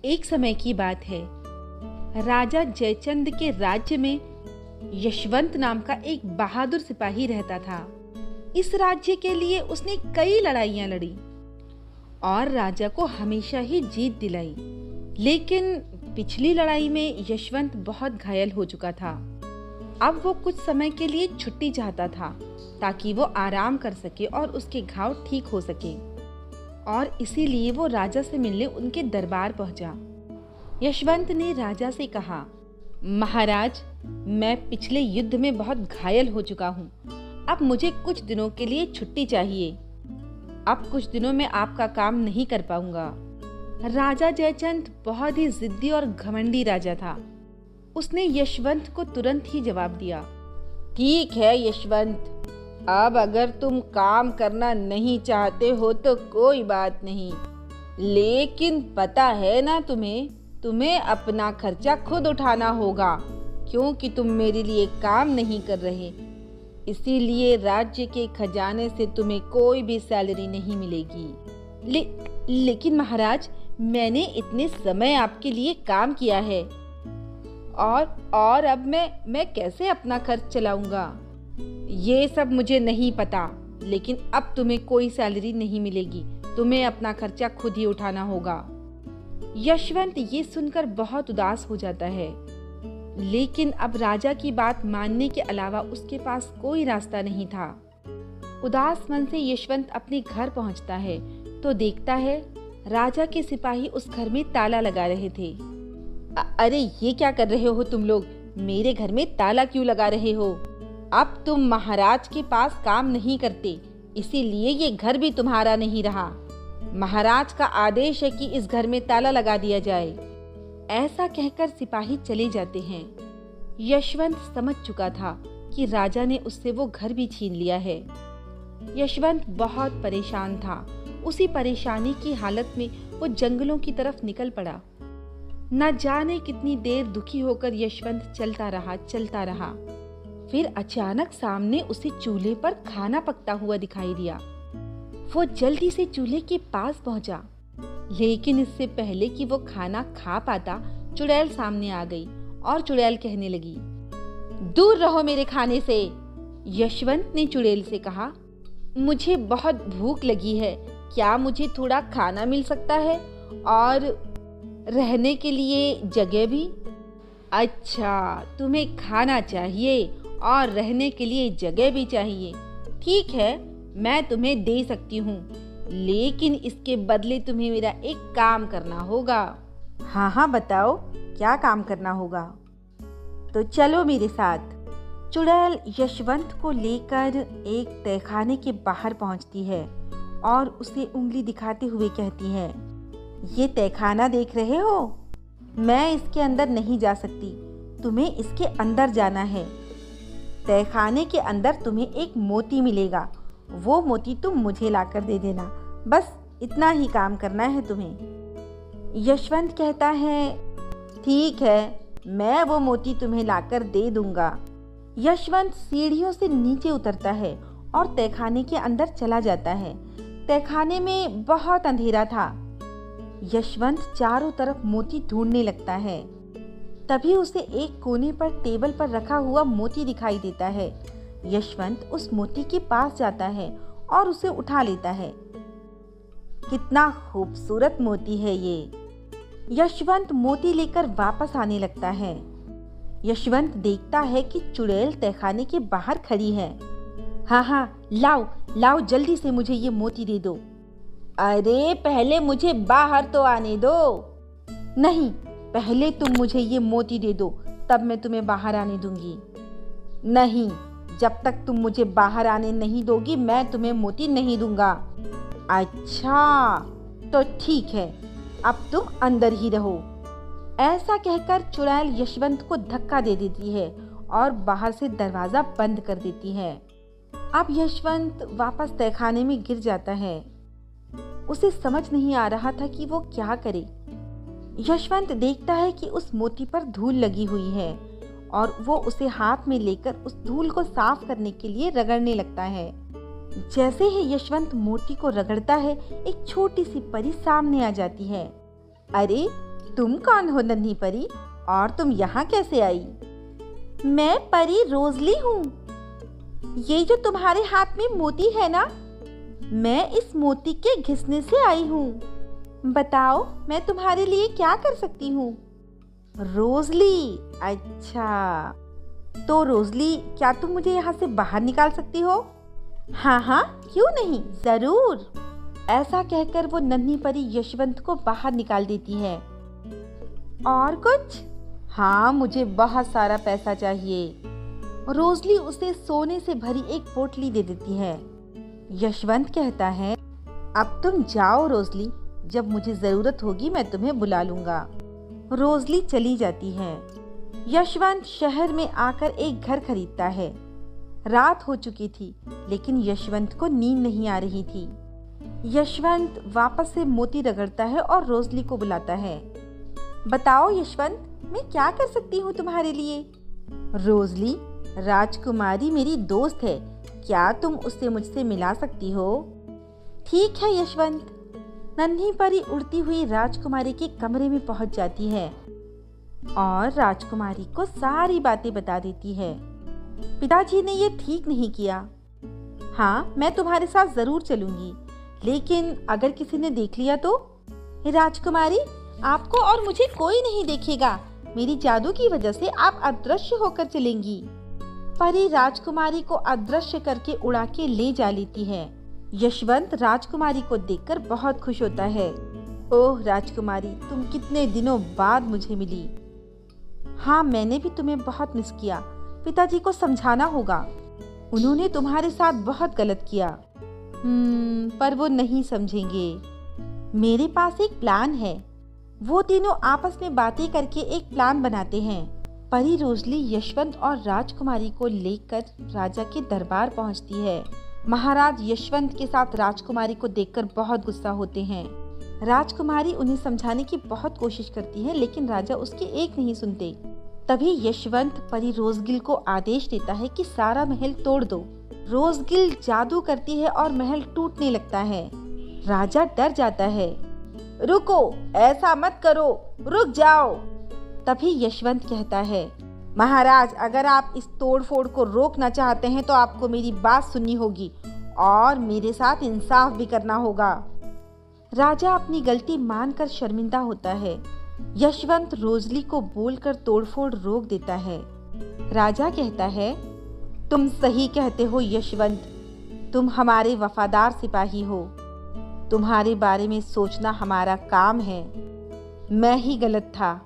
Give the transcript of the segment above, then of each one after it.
एक समय की बात है। राजा जयचंद के राज्य में यशवंत नाम का एक बहादुर सिपाही रहता था। इस राज्य के लिए उसने कई लड़ाइयां लड़ी और राजा को हमेशा ही जीत दिलाई। लेकिन पिछली लड़ाई में यशवंत बहुत घायल हो चुका था। अब वो कुछ समय के लिए छुट्टी चाहता था ताकि वो आराम कर सके और उसके घाव ठीक हो सके, और इसीलिए वो राजा से मिलने उनके दरबार पहुंचा। यशवंत ने राजा से कहा, महाराज, मैं पिछले युद्ध में बहुत घायल हो चुका हूँ। अब मुझे कुछ दिनों के लिए छुट्टी चाहिए। अब कुछ दिनों में आपका काम नहीं कर पाऊंगा। राजा जयचंद बहुत ही जिद्दी और घमंडी राजा था। उसने यशवंत को तुरंत ही जवाब दिया, ठीक है यशवंत, अब अगर तुम काम करना नहीं चाहते हो तो कोई बात नहीं, लेकिन पता है ना तुम्हें अपना खर्चा खुद उठाना होगा, क्योंकि तुम मेरे लिए काम नहीं कर रहे। इसीलिए राज्य के खजाने से तुम्हें कोई भी सैलरी नहीं मिलेगी। लेकिन महाराज, मैंने इतने समय आपके लिए काम किया है और अब मैं कैसे अपना खर्च चलाऊंगा? ये सब मुझे नहीं पता, लेकिन अब तुम्हें कोई सैलरी नहीं मिलेगी। तुम्हें अपना खर्चा खुद ही उठाना होगा। यशवंत ये सुनकर बहुत उदास हो जाता है, लेकिन अब राजा की बात मानने के अलावा उसके पास कोई रास्ता नहीं था। उदास मन से यशवंत अपने घर पहुंचता है तो देखता है राजा के सिपाही उस घर में ताला लगा रहे थे। अरे ये क्या कर रहे हो तुम लोग? मेरे घर में ताला क्यों लगा रहे हो? अब तुम महाराज के पास काम नहीं करते, इसीलिए ये घर भी तुम्हारा नहीं रहा। महाराज का आदेश है कि इस घर में ताला लगा दिया जाए। ऐसा कहकर सिपाही चले जाते हैं। यशवंत समझ चुका था कि राजा ने उससे वो घर भी छीन लिया है। यशवंत बहुत परेशान था। उसी परेशानी की हालत में वो जंगलों की तरफ निकल पड़ा। न जाने कितनी देर दुखी होकर यशवंत चलता रहा। फिर अचानक सामने उसे चूल्हे पर खाना पकता हुआ दिखाई दिया। वो जल्दी से चूल्हे के पास पहुंचा, लेकिन इससे पहले कि वो खाना खा पाता, चुड़ैल सामने आ गई और चुड़ैल कहने लगी, दूर रहो मेरे खाने से। यशवंत ने चुड़ैल से कहा, मुझे बहुत भूख लगी है, क्या मुझे थोड़ा खाना मिल सकता है और रहने के लिए जगह भी? अच्छा, तुम्हें खाना चाहिए और रहने के लिए जगह भी चाहिए। ठीक है, मैं तुम्हें दे सकती हूँ, लेकिन इसके बदले तुम्हें मेरा एक काम करना होगा। हाँ, बताओ क्या काम करना होगा? तो चलो मेरे साथ। चुड़ैल यशवंत को लेकर एक तहखाने के बाहर पहुँचती है और उसे उंगली दिखाते हुए कहती है, ये तहखाना देख रहे हो? मैं इसके अंदर नहीं जा सकती, तुम्हें इसके अंदर जाना है। तहखाने के अंदर तुम्हें एक मोती मिलेगा, वो मोती तुम मुझे लाकर दे देना। बस इतना ही काम करना है तुम्हें। यशवंत कहता है, ठीक है, मैं वो मोती तुम्हें लाकर दे दूंगा। यशवंत सीढ़ियों से नीचे उतरता है और तहखाने के अंदर चला जाता है। तहखाने में बहुत अंधेरा था। यशवंत चारों तरफ मोती ढूंढने लगता है। तभी उसे एक कोने पर टेबल पर रखा हुआ मोती दिखाई देता है। यशवंत उस मोती के पास जाता है और उसे उठा लेता है। कितना खूबसूरत मोती है ये। यशवंत मोती लेकर वापस आने लगता है। यशवंत देखता है कि चुड़ैल तहखाने के बाहर खड़ी है। हाँ, लाओ जल्दी से मुझे ये मोती दे दो। अरे पहले मुझे बाहर तो आने दो। नहीं, पहले तुम मुझे ये मोती दे दो, तब मैं तुम्हें बाहर आने दूंगी। नहीं, जब तक तुम मुझे बाहर आने नहीं दोगी, मैं तुम्हें मोती नहीं दूंगा। अच्छा, तो ठीक है, अब तुम अंदर ही रहो। ऐसा कहकर चुड़ैल यशवंत को धक्का दे देती है और बाहर से दरवाजा बंद कर देती है। अब यशवंत वापस तहखाने में गिर जाता है। उसे समझ नहीं आ रहा था कि वो क्या करे। यशवंत देखता है कि उस मोती पर धूल लगी हुई है और वो उसे हाथ में लेकर उस धूल को साफ करने के लिए रगड़ने लगता है। जैसे ही यशवंत मोती को रगड़ता है, एक छोटी सी परी सामने आ जाती है। अरे तुम कौन हो नन्ही परी, और तुम यहाँ कैसे आई? मैं परी रोजली हूँ। ये जो तुम्हारे हाथ में मोती है ना, मैं इस मोती के घिसने से आई हूँ। बताओ मैं तुम्हारे लिए क्या कर सकती हूँ? रोजली, अच्छा तो रोजली, क्या तुम मुझे यहाँ से बाहर निकाल सकती हो? हाँ हाँ, क्यों नहीं, जरूर। ऐसा कहकर वो नन्ही परी यशवंत को बाहर निकाल देती है। और कुछ? हाँ, मुझे बहुत सारा पैसा चाहिए। रोजली उसे सोने से भरी एक पोटली दे देती है। यशवंत कहता है, अब तुम जाओ रोजली, जब मुझे जरूरत होगी मैं तुम्हें बुला लूंगा। रोजली चली जाती है। यशवंत शहर में आकर एक घर खरीदता है। रात हो चुकी थी, लेकिन यशवंत को नींद नहीं आ रही थी। यशवंत वापस से मोती रगड़ता है और रोजली को बुलाता है। बताओ यशवंत, मैं क्या कर सकती हूँ तुम्हारे लिए? रोजली, राजकुमारी मेरी दोस्त है, क्या तुम उससे मुझसे मिला सकती हो? ठीक है यशवंत। नन्ही परी उड़ती हुई राजकुमारी के कमरे में पहुंच जाती है और राजकुमारी को सारी बातें बता देती है। पिताजी ने ये ठीक नहीं किया। हाँ, मैं तुम्हारे साथ जरूर चलूंगी, लेकिन अगर किसी ने देख लिया तो? राजकुमारी, आपको और मुझे कोई नहीं देखेगा। मेरी जादू की वजह से आप अदृश्य होकर चलेंगी। परी राजकुमारी को अदृश्य करके उड़ा के ले जा लेती है। यशवंत राजकुमारी को देखकर बहुत खुश होता है। ओह राजकुमारी, तुम कितने दिनों बाद मुझे मिली। हाँ, मैंने भी तुम्हें बहुत मिस किया। पिताजी को समझाना होगा, उन्होंने तुम्हारे साथ बहुत गलत किया। पर वो नहीं समझेंगे। मेरे पास एक प्लान है। वो तीनों आपस में बातें करके एक प्लान बनाते हैं। परी रोजली यशवंत और राजकुमारी को लेकर राजा के दरबार पहुंचती है। महाराज यशवंत के साथ राजकुमारी को देखकर बहुत गुस्सा होते हैं। राजकुमारी उन्हें समझाने की बहुत कोशिश करती है, लेकिन राजा उसकी एक नहीं सुनते। तभी यशवंत परी रोजगिल को आदेश देता है कि सारा महल तोड़ दो। रोजगिल जादू करती है और महल टूटने लगता है। राजा डर जाता है। रुको, ऐसा मत करो, रुक जाओ। तभी यशवंत कहता है, महाराज, अगर आप इस तोड़फोड़ को रोकना चाहते हैं तो आपको मेरी बात सुननी होगी और मेरे साथ इंसाफ भी करना होगा। राजा अपनी गलती मानकर शर्मिंदा होता है। यशवंत रोजली को बोलकर तोड़फोड़ रोक देता है। राजा कहता है, तुम सही कहते हो यशवंत, तुम हमारे वफादार सिपाही हो। तुम्हारे बारे में सोचना हमारा काम है। मैं ही गलत था,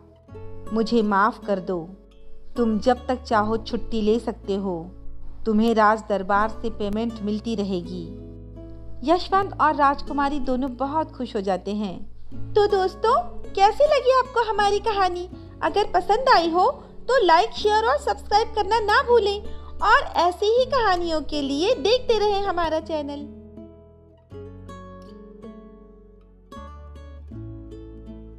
मुझे माफ कर दो। तुम जब तक चाहो छुट्टी ले सकते हो। तुम्हें राज दरबार से पेमेंट मिलती रहेगी। यशवंत और राजकुमारी दोनों बहुत खुश हो जाते हैं। तो दोस्तों, कैसी लगी आपको हमारी कहानी? अगर पसंद आई हो तो लाइक, शेयर और सब्सक्राइब करना ना भूलें और ऐसी ही कहानियों के लिए देखते रहें हमारा चैनल।